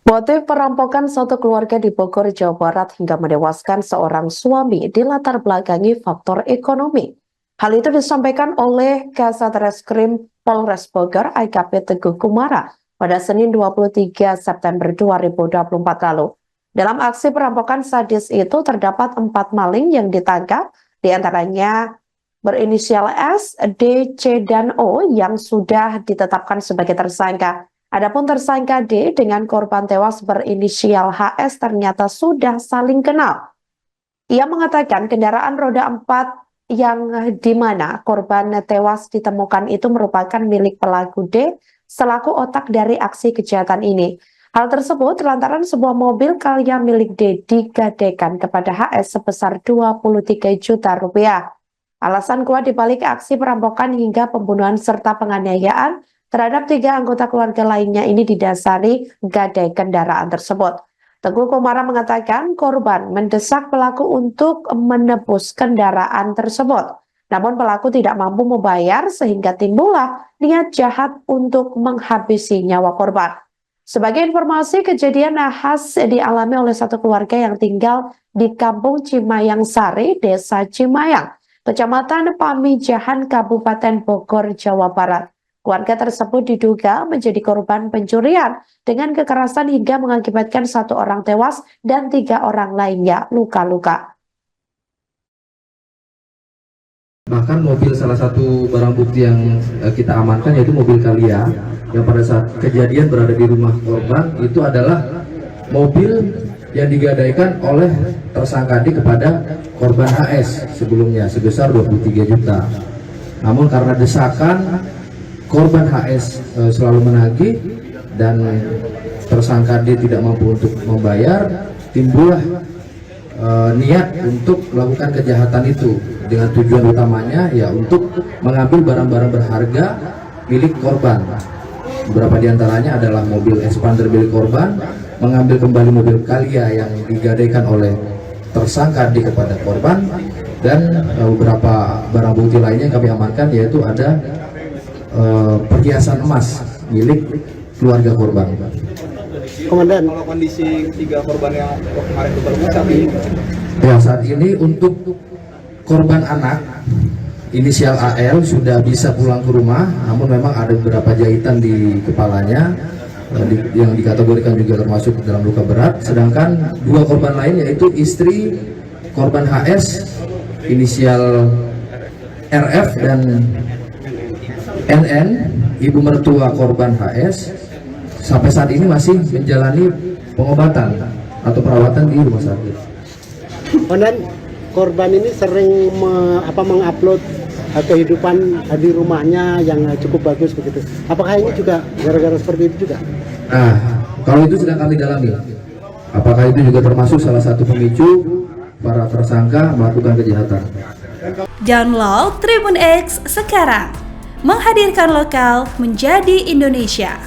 Motif perampokan satu keluarga di Bogor, Jawa Barat hingga menewaskan seorang suami dilatar belakangi faktor ekonomi. Hal itu disampaikan oleh Kasat Reskrim Polres Bogor AKP Teguh Kumara pada Senin 23 September 2024 lalu. Dalam aksi perampokan sadis itu terdapat 4 maling yang ditangkap, diantaranya berinisial S, D, C, dan O yang sudah ditetapkan sebagai tersangka. Adapun tersangka D dengan korban tewas berinisial HS ternyata sudah saling kenal. Ia mengatakan kendaraan roda 4 yang di mana korban tewas ditemukan itu merupakan milik pelaku D selaku otak dari aksi kejahatan ini. Hal tersebut lantaran sebuah mobil Calya milik D digadaikan kepada HS sebesar 23 juta rupiah. Alasan kuat dibalik aksi perampokan hingga pembunuhan serta penganiayaan terhadap 3 anggota keluarga lainnya ini didasari gadai kendaraan tersebut. Teguh Kumara mengatakan korban mendesak pelaku untuk menebus kendaraan tersebut. Namun pelaku tidak mampu membayar sehingga timbullah niat jahat untuk menghabisi nyawa korban. Sebagai informasi, kejadian nahas dialami oleh satu keluarga yang tinggal di Kampung Cimayang Sari, Desa Cimayang, Kecamatan Pamijahan, Kabupaten Bogor, Jawa Barat. Keluarga tersebut diduga menjadi korban pencurian dengan kekerasan hingga mengakibatkan 1 orang tewas dan 3 orang lainnya luka-luka. Bahkan mobil salah satu barang bukti yang kita amankan yaitu mobil Calya yang pada saat kejadian berada di rumah korban itu adalah mobil yang digadaikan oleh tersangka D kepada korban HS sebelumnya sebesar 23 juta. Namun karena desakan korban HS selalu menagih dan tersangka D tidak mampu untuk membayar, timbullah niat untuk melakukan kejahatan itu dengan tujuan utamanya ya untuk mengambil barang-barang berharga milik korban. Beberapa diantaranya adalah mobil expander milik korban, mengambil kembali mobil Calya yang digadaikan oleh tersangka D kepada korban, dan beberapa barang bukti lainnya yang kami amankan yaitu ada perhiasan emas milik keluarga korban. Komandan, kalau kondisi 3 korban yang kemarin ketemu saat ini? Ya, saat ini untuk korban anak inisial AL sudah bisa pulang ke rumah, namun memang ada beberapa jahitan di kepalanya yang dikategorikan juga termasuk dalam luka berat. Sedangkan 2 korban lain yaitu istri korban HS inisial RF dan NN, ibu mertua korban HS, sampai saat ini masih menjalani pengobatan atau perawatan di rumah sakit. Komandan, korban ini sering mengupload kehidupan di rumahnya yang cukup bagus begitu. Apakah ini juga gara-gara seperti itu juga? Nah, kalau itu sedang kami dalami. Apakah itu juga termasuk salah satu pemicu para tersangka melakukan kejahatan? Download Tribun X sekarang, menghadirkan lokal menjadi Indonesia.